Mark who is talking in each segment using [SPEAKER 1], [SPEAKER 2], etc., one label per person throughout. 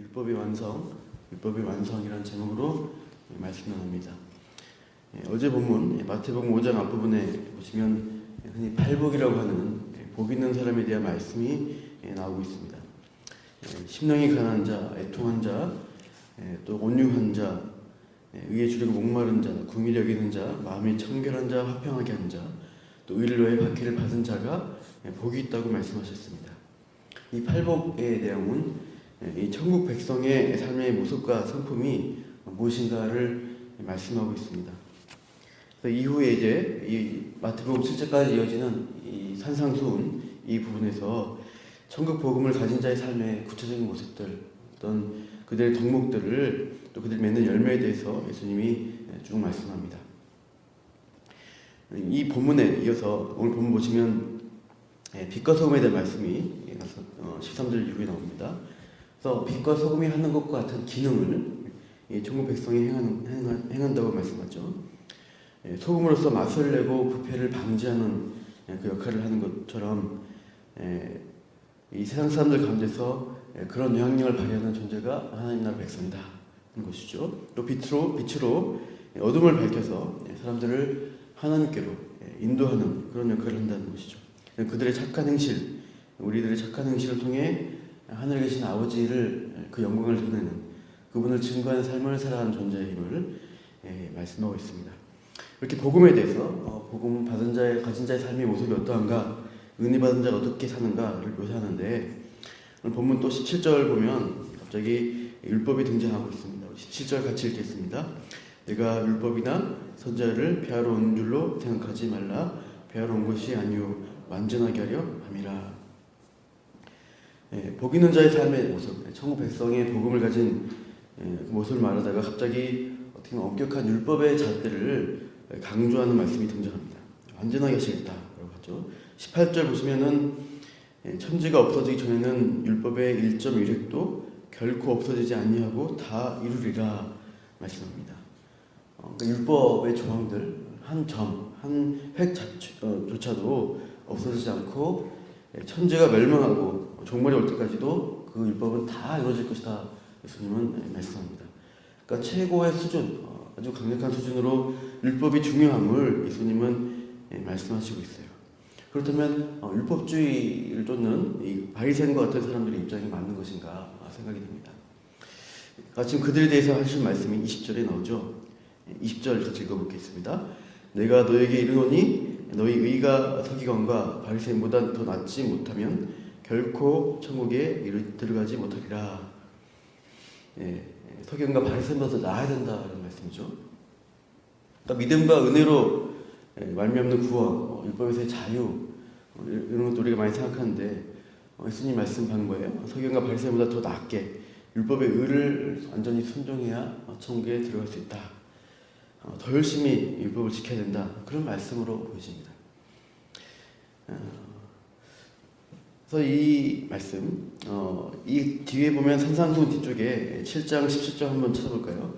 [SPEAKER 1] 율법의 완성, 율법의 완성이라는 제목으로 말씀 나눕니다. 어제 본문 마태복음 5장 앞부분에 보시면 흔히 팔복이라고 하는 복 있는 사람에 대한 말씀이 나오고 있습니다. 심령이 가난한 자, 애통한 자, 또 온유한 자, 의에 주려고 목마른 자, 궁히 여기는 자, 마음이 청결한 자, 화평하게 한 자, 또 의를 위해 박해를 받은 자가 복이 있다고 말씀하셨습니다. 이 팔복의 내용은 이 천국 백성의 삶의 모습과 성품이 무엇인가를 말씀하고 있습니다. 이후에 이제 이 마태복음 7장까지 이어지는 이 산상수훈 이 부분에서 천국 복음을 가진 자의 삶의 구체적인 모습들, 어떤 그들의 덕목들을 또 그들이 맺는 열매에 대해서 예수님이 쭉 말씀합니다. 이 본문에 이어서 오늘 본문 보시면 빛과 소금에 대한 말씀이 13절 이후에 나옵니다. 그래서 빛과 소금이 하는 것과 같은 기능을 천국 백성이 행한다고 말씀하죠. 소금으로서 맛을 내고 부패를 방지하는 그 역할을 하는 것처럼 이 세상 사람들 가운데서 그런 영향력을 발휘하는 존재가 하나님 나라 백성이다 하는 것이죠. 또 빛으로 어둠을 밝혀서 사람들을 하나님께로 인도하는 그런 역할을 한다는 것이죠. 그들의 착한 행실, 우리들의 착한 행실을 통해 하늘에 계신 아버지를 그 영광을 드러내는 그분을 증거하는 삶을 살아가는 존재의 힘을 말씀하고 있습니다. 이렇게 복음에 대해서 복음 받은 자의 가진 자의 삶의 모습이 어떠한가, 은혜 받은 자가 어떻게 사는가를 묘사하는데 오늘 본문 또 17절 보면 갑자기 율법이 등장하고 있습니다. 17절 같이 읽겠습니다. 내가 율법이나 선지자를 폐하러 온 줄로 생각하지 말라. 폐하러 온 것이 아니요 완전하게 하려 함이라. 복 있는 자의 삶의 모습, 천국 백성의 복음을 가진 그 모습을 말하다가 갑자기 어떻게 보면 엄격한 율법의 잣대를 강조하는 말씀이 등장합니다. 완전하게 하시겠다라고 하죠. 18절 보시면은 천지가 없어지기 전에는 율법의 1.1획도 결코 없어지지 아니하고 다 이루리라 말씀합니다. 그러니까 율법의 조항들 한 점, 한 획조차도 없어지지 않고 천지가 멸망하고 종말이 올 때까지도 그 율법은 다 이루어질 것이다. 예수님은 말씀합니다. 그러니까 최고의 수준, 아주 강력한 수준으로 율법이 중요함을 예수님은 말씀하시고 있어요. 그렇다면 율법주의를 쫓는 이 바리새인과 같은 사람들의 입장이 맞는 것인가 생각이 듭니다. 지금 그들에 대해서 하신 말씀이 20절에 나오죠. 20절 같이 읽어보겠습니다. 내가 너에게 이르노니 너희 의가 서기관과 바리새인보다 더 낫지 못하면 결코 천국에 들어가지 못하리라. 서기관과 바리새인보다 더 나아야 된다는 말씀이죠. 그러니까 믿음과 은혜로 말미암는 구원, 율법에서의 자유 이런 것도 우리가 많이 생각하는데 예수님 말씀 한 거예요. 서기관과 바리새인보다 더 낫게 율법의 의를 완전히 순종해야 천국에 들어갈 수 있다. 더 열심히 율법을 지켜야 된다. 그런 말씀으로 보여집니다. 그래서 이 말씀, 이 뒤에 보면 산상수훈 뒤쪽에 7장 17절 한번 찾아볼까요?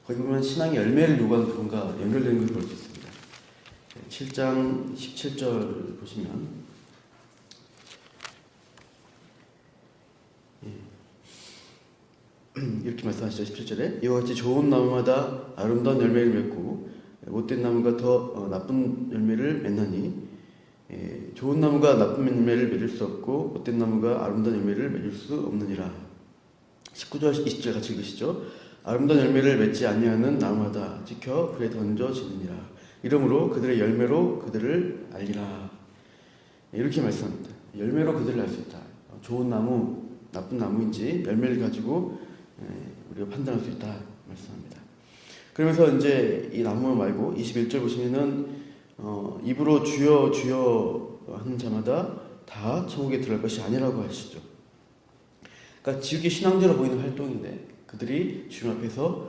[SPEAKER 1] 거기 보면 신앙의 열매를 요구하는 부분과 연결되는 것을 볼 수 있습니다. 7장 17절 보시면 이렇게 말씀하시죠. 17절에 이와 같이 좋은 나무마다 아름다운 열매를 맺고 못된 나무가 더 나쁜 열매를 맺나니 좋은 나무가 나쁜 열매를 맺을 수 없고 못된 나무가 아름다운 열매를 맺을 수 없느니라. 19절 20절 같이 읽으시죠. 아름다운 열매를 맺지 아니하는 나무마다 찍혀 불에 던져지느니라. 이러므로 그들의 열매로 그들을 알리라. 이렇게 말씀합니다. 열매로 그들을 알 수 있다. 좋은 나무, 나쁜 나무인지 열매를 가지고 우리가 판단할 수 있다 말씀합니다. 그러면서 이제 이 나무 말고 21절 보시면은 입으로 주여 주여 하는 자마다 다 천국에 들어갈 것이 아니라고 하시죠. 그러니까 지극히 신앙적으로 보이는 활동인데 그들이 주님 앞에서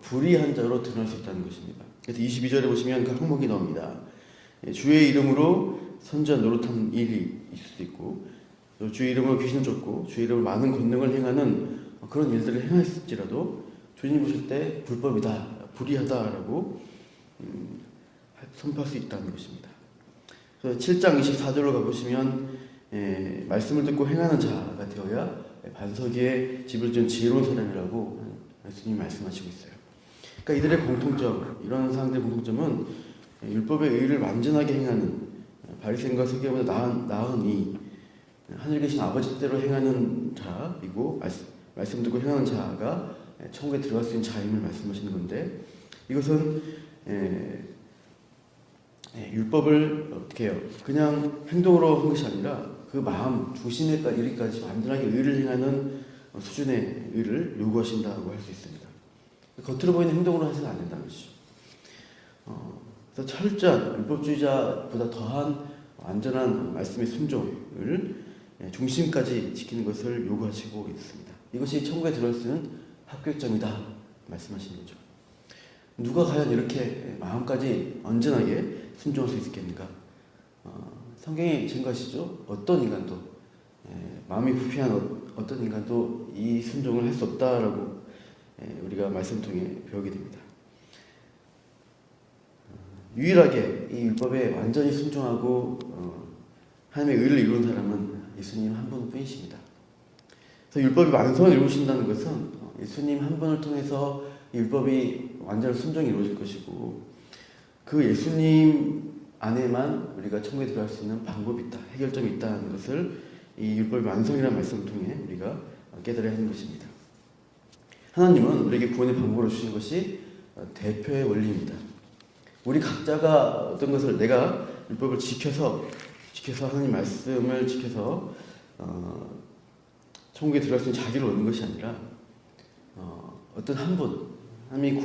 [SPEAKER 1] 불의한 자로 드러날 수 있다는 것입니다. 그래서 22절에 보시면 그 항목이 나옵니다. 주의 이름으로 선지자 노릇한 일이 있을 수도 있고 또 주의 이름으로 귀신을 쫓고 주의 이름으로 많은 권능을 행하는 그런 일들을 행했을지라도 주님 보실 때 불법이다, 불의하다라고 선포할 수 있다는 것입니다. 그래서 7장 24절로 가보시면 말씀을 듣고 행하는 자가 되어야 반석 위에 집을 지은 지혜로운 사람이라고 예수님이 말씀하시고 있어요. 그러니까 이들의 공통점, 이런 사람들의 공통점은 율법의 의를 완전하게 행하는 바리새인과 서기관보다 나은 이 하늘에 계신 아버지 뜻대로 행하는 자이고 말씀 듣고 행하는 자가 천국에 들어갈 수 있는 자임을 말씀하시는 건데, 이것은 율법을 어떻게 해요? 그냥 행동으로 한 것이 아니라 그 마음 중심에 이르기까지 완전하게 의를 행하는 수준의 의를 요구하신다고 할 수 있습니다. 겉으로 보이는 행동으로 해서는 안 된다는 것이죠. 그래서 철저한 율법주의자보다 더한 완전한 말씀의 순종을 중심까지 지키는 것을 요구하시고 있습니다. 이것이 천국에 들어갈 수 있는 합격점이다 말씀하시는 거죠. 누가 과연 이렇게 마음까지 온전하게 순종할 수 있겠습니까? 성경이 증거하시죠. 어떤 인간도 마음이 부패한 어떤 인간도 이 순종을 할 수 없다라고 우리가 말씀 통해 배우게 됩니다. 유일하게 이 율법에 완전히 순종하고 하나님의 의를 이루는 사람은 예수님 한 분뿐이십니다. 그래서 율법이 완성을 이루신다는 것은 예수님 한 분을 통해서 율법이 완전한 순종이 이루어질 것이고, 그 예수님 안에만 우리가 천국에 들어갈 수 있는 방법이 있다, 해결점이 있다는 것을 이 율법의 완성이라는 말씀을 통해 우리가 깨달아야 하는 것입니다. 하나님은 우리에게 구원의 방법을 주신 것이 대표의 원리입니다. 우리 각자가 어떤 것을 내가 율법을 지켜서 하나님 말씀을 지켜서 천국에 들어갈 수 있는 자기를 얻는 것이 아니라 어떤 한 분, 하나님이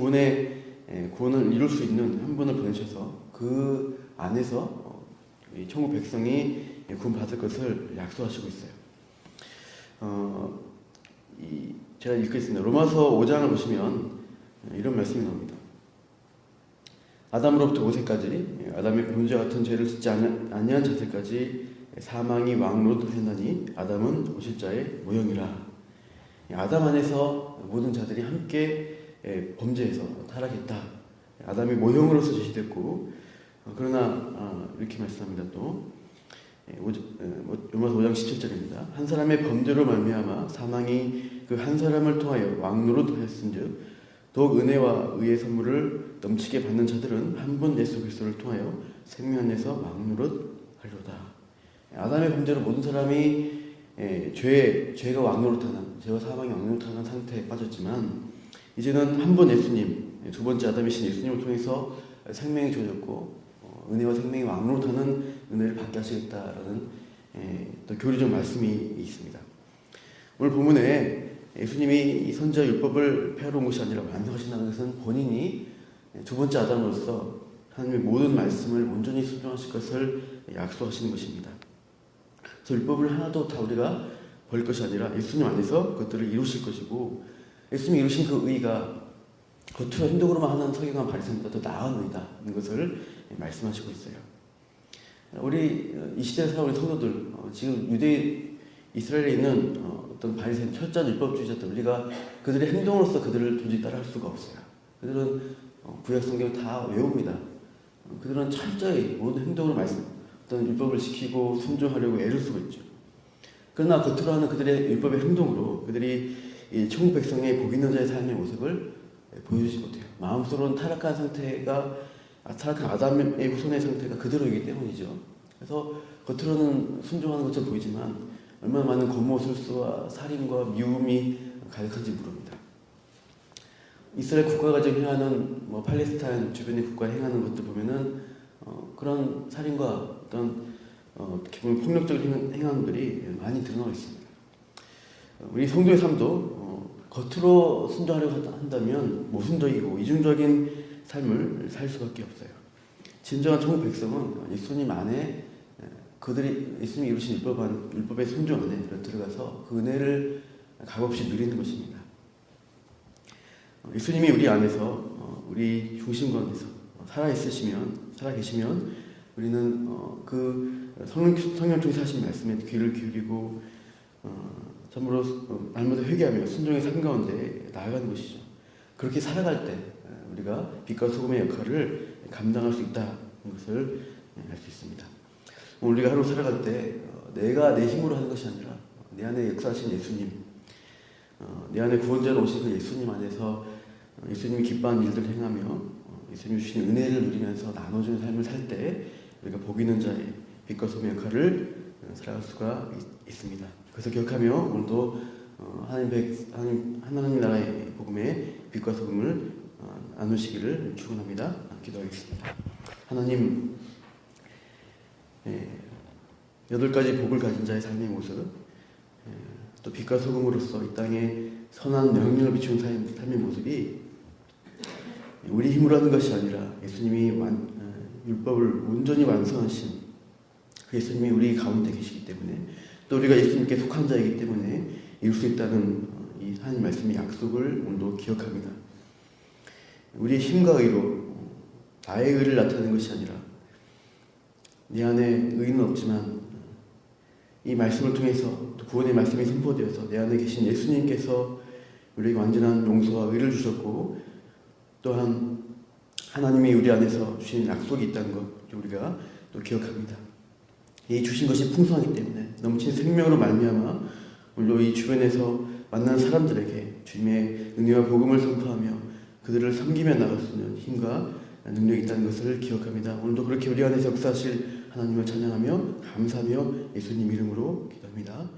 [SPEAKER 1] 구원을 이룰 수 있는 한 분을 보내셔서 그 안에서 천국 백성이 구원받을 것을 약속하시고 있어요. 제가 읽겠습니다. 로마서 5장을 보시면 이런 말씀이 나옵니다. 아담으로부터 모세까지 아담의 본죄와 같은 죄를 짓지 아니한 자들까지 사망이 왕노릇하였나니 아담은 오실 자의 모형이라. 아담 안에서 모든 자들이 함께 범죄해서 타락했다. 아담의 모형으로서 제시됐고, 그러나 이렇게 말씀합니다. 또 로마서 5장 17절입니다. 한 사람의 범죄로 말미암아 사망이 그 한 사람을 통하여 왕노릇하였은즉 더욱 은혜와 의의 선물을 넘치게 받는 자들은 한 분 예수 그리스도를 통하여 생명 안에서 왕노릇하리로다. 아담의 범죄로 모든 사람이 죄가 왕노릇하는, 죄와 사망이 왕노릇하는 상태에 빠졌지만, 이제는 한 분 예수님, 두 번째 아담이신 예수님을 통해서 생명이 주어졌고 은혜와 생명이 왕노릇하는 은혜를 받게 하시겠다라는 또 교리적 말씀이 있습니다. 오늘 본문에 예수님이 이 선지자 율법을 폐하러 온 것이 아니라 완성하신다는 것은 본인이 두 번째 아담으로서 하나님의 모든 말씀을 온전히 순종하실 것을 약속하시는 것입니다. 그래서 율법을 하나도 다 우리가 버릴 것이 아니라 예수님 안에서 그것들을 이루실 것이고, 예수님이 이루신 그 의가 겉으로 행동으로만 하는 서기관 바리새인보다 더 나은 의다는 것을 말씀하시고 있어요. 우리 이 시대에 살아오는 성도들, 지금 이스라엘에 있는 어떤 바리새인 철저한 율법주의자들, 우리가 그들의 행동으로서 그들을 도저히 따라할 수가 없어요. 그들은 구약 성경을 다 외웁니다. 그들은 철저히 모든 행동으로 어떤 율법을 지키고 순종하려고 애를 쓰고 있죠. 그러나 겉으로 하는 그들의 율법의 행동으로 그들이 이 천국 백성의 복 있는 자의 삶의 모습을 보여주지 못해요. 마음속으로는 타락한 아담의 후손의 상태가 그대로이기 때문이죠. 그래서 겉으로는 순종하는 것처럼 보이지만 얼마나 많은 거모술수와 살인과 미움이 가득한지 모릅니다. 이스라엘 국가가 지금 행하는 팔레스타인 주변의 국가에 행하는 것들 보면은 그런 살인과 어떤 기본 폭력적인 행함들이 많이 드러나고 있습니다. 우리 성도의 삶도 겉으로 순종하려고 한다면 모순적이고 이중적인 삶을 살 수밖에 없어요. 진정한 천국 백성은 예수님 안에 그들이 예수님이 이루신 율법의 순종 안에 들어가서 그 은혜를 값없이 누리는 것입니다. 예수님이 우리 안에서 우리 중심권에서 살아 계시면 우리는 그 성령 통해서 하신 말씀에 귀를 기울이고 참으로 날마다 회개하며 순종의 삶 가운데 나아가는 것이죠. 그렇게 살아갈 때 우리가 빛과 소금의 역할을 감당할 수 있다는 것을 알 수 있습니다. 우리가 하루 살아갈 때 내가 내 힘으로 하는 것이 아니라 내 안에 역사하신 예수님, 내 안에 구원자로 오신 그 예수님 안에서 예수님이 기뻐하는 일들을 행하며 예수님이 주신 은혜를 누리면서 나눠주는 삶을 살 때 우리가 복 있는 자의 빛과 소금의 역할을 살아갈 수가 있습니다. 그래서 기억하며 오늘도 하나님 나라의 복음의 빛과 소금을 나누시기를 축원합니다. 기도하겠습니다. 하나님, 8가지 복을 가진 자의 삶의 모습, 또 빛과 소금으로서 이 땅에 선한 영향력을 비추는 삶의 모습이 우리 힘으로 하는 것이 아니라 예수님이 율법을 온전히 완성하신 그 예수님이 우리 가운데 계시기 때문에, 또 우리가 예수님께 속한 자이기 때문에 이룰 수 있다는 이 하나님 말씀의 약속을 오늘도 기억합니다. 우리의 힘과 의로 나의 의를 나타내는 것이 아니라, 내 안에 의는 없지만 이 말씀을 통해서 또 구원의 말씀이 선포되어서 내 안에 계신 예수님께서 우리에게 완전한 용서와 의를 주셨고, 또한 하나님이 우리 안에서 주신 약속이 있다는 것 우리가 또 기억합니다. 이 주신 것이 풍성하기 때문에 넘친 생명으로 말미암아 오늘도 이 주변에서 만난 사람들에게 주님의 은혜와 복음을 선포하며 그들을 섬기며 나갈 수 있는 힘과 능력이 있다는 것을 기억합니다. 오늘도 그렇게 우리 안에서 역사하실 하나님을 찬양하며 감사하며 예수님 이름으로 기도합니다.